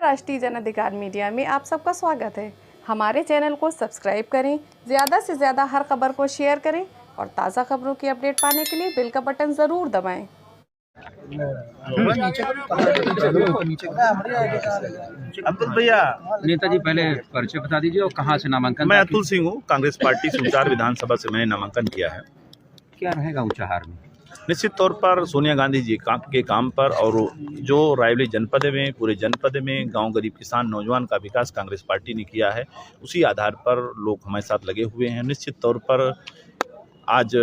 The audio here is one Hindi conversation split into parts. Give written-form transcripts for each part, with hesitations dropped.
राष्ट्रीय जन अधिकार मीडिया में आप सबका स्वागत है। हमारे चैनल को सब्सक्राइब करें, ज़्यादा से ज़्यादा हर खबर को शेयर करें और ताज़ा खबरों की अपडेट पाने के लिए बेल का बटन ज़रूर दबाएं। अब्दुल भैया, नेताजी पहले परिचय बता दीजिए और कहाँ से नामांकन? मैं अतुल सिंह हूँ। कांग्रेस पार्टी सुचार विधानसभा से मैंने नामांकन किया है। क्या रहेगा ऊंचाहार में? निश्चित तौर पर सोनिया गांधी जी के काम पर और जो रायबरेली जनपद में, पूरे जनपद में गांव गरीब किसान नौजवान का विकास कांग्रेस पार्टी ने किया है, उसी आधार पर लोग हमारे साथ लगे हुए हैं। निश्चित तौर पर आज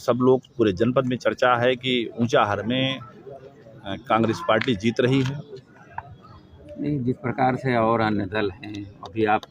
सब लोग पूरे जनपद में चर्चा है कि ऊंचाहार में कांग्रेस पार्टी जीत रही है। नहीं, जिस प्रकार से और अन्य दल हैं, अभी आप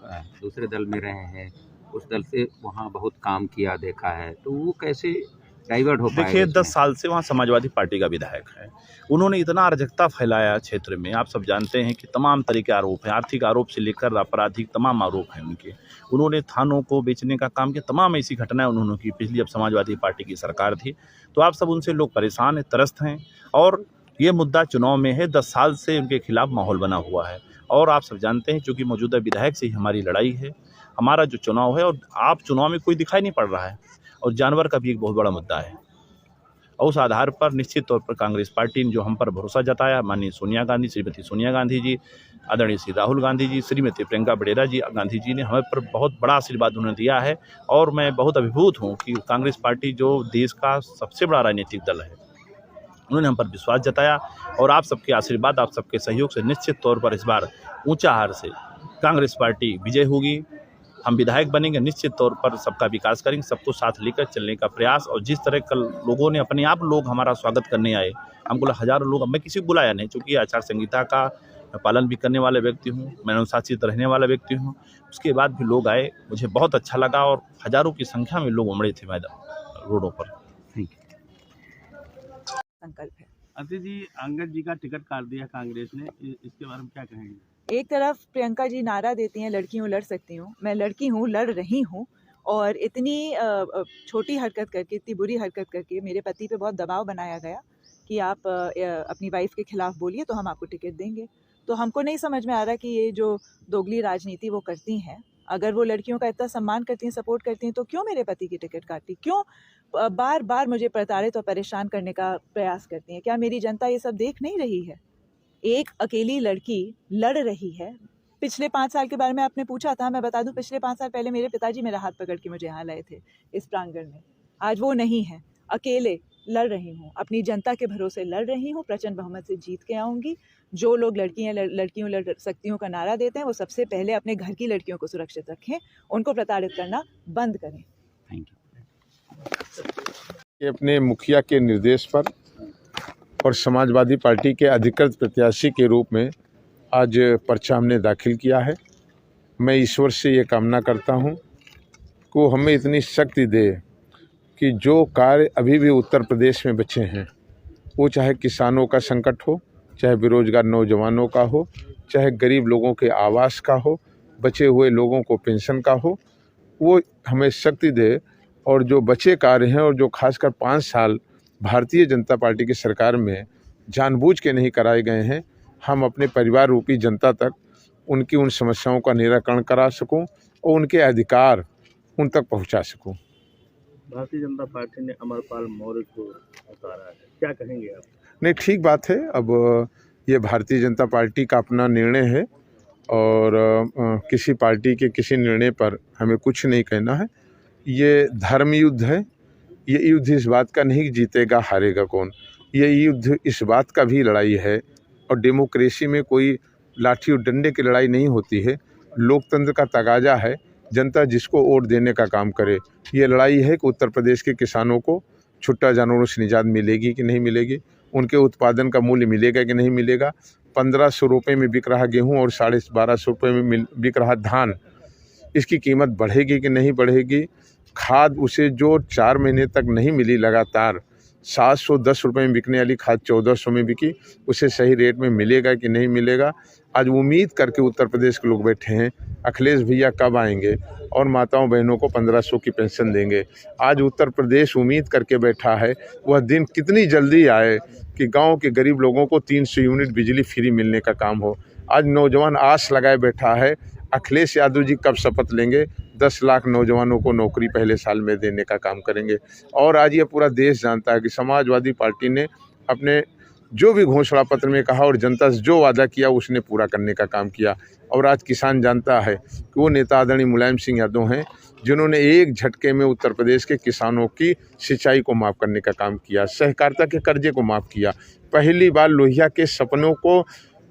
दूसरे दल में रहे हैं, उस दल से वहाँ बहुत काम किया देखा है, तो वो कैसे डाइवर्ट हो पाएगा? देखिए, 10 साल से वहाँ समाजवादी पार्टी का विधायक है। उन्होंने इतना अराजकता फैलाया क्षेत्र में, आप सब जानते हैं कि तमाम तरह के आरोप हैं, आर्थिक आरोप से लेकर आपराधिक तमाम आरोप हैं उनके। उन्होंने थानों को बेचने का काम किया, तमाम ऐसी घटनाएं उन्होंने की। पिछली अब समाजवादी पार्टी की सरकार थी, तो आप सब उनसे लोग परेशान हैं, त्रस्त हैं और ये मुद्दा चुनाव में है। 10 साल से उनके खिलाफ माहौल बना हुआ है और आप सब जानते हैं चूँकि मौजूदा विधायक से ही हमारी लड़ाई है। हमारा जो चुनाव है, और आप चुनाव में कोई दिखाई नहीं पड़ रहा है, और जानवर का भी एक बहुत बड़ा मुद्दा है। और उस आधार पर निश्चित तौर पर कांग्रेस पार्टी ने जो हम पर भरोसा जताया, माननीय सोनिया गांधी, श्रीमती सोनिया गांधी जी, आदरणीय श्री राहुल गांधी जी, श्रीमती प्रियंका बड़ेरा जी गांधी जी ने हमें पर बहुत बड़ा आशीर्वाद उन्होंने दिया है। और मैं बहुत अभिभूत हूँ कि कांग्रेस पार्टी जो देश का सबसे बड़ा राजनीतिक दल है, उन्होंने हम पर विश्वास जताया। और आप सबके आशीर्वाद, आप सबके सहयोग से निश्चित तौर पर इस बार ऊंचाहार से कांग्रेस पार्टी विजय होगी। हम विधायक बनेंगे, निश्चित तौर पर सबका विकास करेंगे, सबको साथ लेकर चलने का प्रयास। और जिस तरह कल लोगों ने अपने आप लोग हमारा स्वागत करने आए, हमको हज़ारों लोग, मैं किसी को बुलाया नहीं, क्योंकि आचार संहिता का पालन भी करने वाला व्यक्ति हूँ, मैं अनुशासित रहने वाला व्यक्ति हूँ। उसके बाद भी लोग आए, मुझे बहुत अच्छा लगा और हज़ारों की संख्या में लोग उमड़े थे मैदान रोडों पर। संकल्प है। अति जी, अंगद जी का टिकट काट दिया कांग्रेस ने, इसके बारे में क्या कहेंगे? एक तरफ प्रियंका जी नारा देती हैं लड़की हूँ लड़ सकती हूँ, मैं लड़की हूँ लड़ रही हूँ, और इतनी छोटी हरकत करके, इतनी बुरी हरकत करके मेरे पति पे बहुत दबाव बनाया गया कि आप अपनी वाइफ के खिलाफ बोलिए तो हम आपको टिकट देंगे। तो हमको नहीं समझ में आ रहा कि ये जो दोगली राजनीति वो करती हैं, अगर वो लड़कियों का इतना सम्मान करती हैं, सपोर्ट करती हैं, तो क्यों मेरे पति की टिकट काटती, क्यों बार बार मुझे प्रताड़ित और परेशान करने का प्रयास करती हैं? क्या मेरी जनता ये सब देख नहीं रही है? एक अकेली लड़की लड़ रही है। पिछले 5 साल के बारे में आपने पूछा था, मैं बता दूं, पिछले 5 साल पहले मेरे पिताजी मेरा हाथ पकड़ के मुझे यहाँ लाए थे इस प्रांगण में। आज वो नहीं है, अकेले लड़ रही हूँ, अपनी जनता के भरोसे लड़ रही हूँ, प्रचंड बहुमत से जीत के आऊँगी। जो लोग लड़कियों लड़ सकती हूँ का नारा देते हैं, वो सबसे पहले अपने घर की लड़कियों को सुरक्षित रखें, उनको प्रताड़ित करना बंद करें। Thank you. अपने मुखिया के निर्देश पर और समाजवादी पार्टी के अधिकृत प्रत्याशी के रूप में आज पर्चा हमने दाखिल किया है। मैं ईश्वर से ये कामना करता हूँ कि वो हमें इतनी शक्ति दे कि जो कार्य अभी भी उत्तर प्रदेश में बचे हैं, वो चाहे किसानों का संकट हो, चाहे बेरोजगार नौजवानों का हो, चाहे गरीब लोगों के आवास का हो, बचे हुए लोगों को पेंशन का हो, वो हमें शक्ति दे। और जो बचे कार्य हैं और जो खासकर 5 साल भारतीय जनता पार्टी की सरकार में जानबूझ के नहीं कराए गए हैं, हम अपने परिवार रूपी जनता तक उनकी उन समस्याओं का निराकरण करा सकूं और उनके अधिकार उन तक पहुंचा सकूं। भारतीय जनता पार्टी ने अमरपाल मौर्य को उतारा है, क्या कहेंगे आप? नहीं, ठीक बात है। अब ये भारतीय जनता पार्टी का अपना निर्णय है और किसी पार्टी के किसी निर्णय पर हमें कुछ नहीं कहना है। ये धर्म युद्ध है। ये युद्ध इस बात का नहीं जीतेगा हारेगा कौन, ये युद्ध इस बात का भी लड़ाई है। और डेमोक्रेसी में कोई लाठी और डंडे की लड़ाई नहीं होती है, लोकतंत्र का तगाजा है, जनता जिसको वोट देने का काम करे। ये लड़ाई है कि उत्तर प्रदेश के किसानों को छुट्टा जानवरों से निजात मिलेगी कि नहीं मिलेगी, उनके उत्पादन का मूल्य मिलेगा कि नहीं मिलेगा। 1500 रुपये में बिक रहा गेहूँ और 1250 रुपये में बिक रहा धान, इसकी कीमत बढ़ेगी कि नहीं बढ़ेगी। खाद उसे जो 4 महीने तक नहीं मिली लगातार, 710 रुपये में बिकने वाली खाद 1400 में बिकी, उसे सही रेट में मिलेगा कि नहीं मिलेगा। आज उम्मीद करके उत्तर प्रदेश के लोग बैठे हैं अखिलेश भैया कब आएंगे और माताओं बहनों को 1500 की पेंशन देंगे। आज उत्तर प्रदेश उम्मीद करके बैठा है वह दिन कितनी जल्दी आए कि गांव के गरीब लोगों को 300 यूनिट बिजली फ्री मिलने का काम हो। आज नौजवान आस लगाए बैठा है अखिलेश यादव जी कब शपथ लेंगे, 10 लाख नौजवानों को नौकरी पहले साल में देने का काम करेंगे। और आज ये पूरा देश जानता है कि समाजवादी पार्टी ने अपने जो भी घोषणा पत्र में कहा और जनता से जो वादा किया उसने पूरा करने का काम किया। और आज किसान जानता है कि वो नेता आदरणीय मुलायम सिंह यादव हैं जिन्होंने एक झटके में उत्तर प्रदेश के किसानों की सिंचाई को माफ़ करने का काम किया, सहकारिता के कर्जे को माफ़ किया, पहली बार लोहिया के सपनों को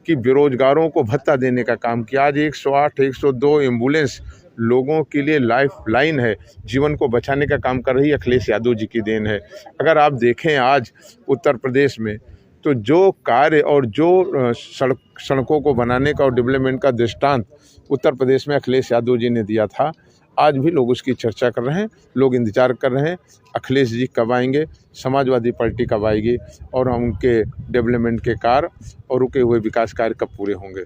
कि बेरोजगारों को भत्ता देने का काम किया। आज 108, 102 एम्बुलेंस लोगों के लिए लाइफ लाइन है, जीवन को बचाने का काम कर रही अखिलेश यादव जी की देन है। अगर आप देखें आज उत्तर प्रदेश में तो जो कार्य और जो सड़कों को बनाने का और डेवलपमेंट का दृष्टांत उत्तर प्रदेश में अखिलेश यादव जी ने दिया था, आज भी लोग उसकी चर्चा कर रहे हैं, लोग इंतजार कर रहे हैं अखिलेश जी कब आएंगे, समाजवादी पार्टी कब आएगी और उनके डेवलपमेंट के कार्य और रुके हुए विकास कार्य कब पूरे होंगे।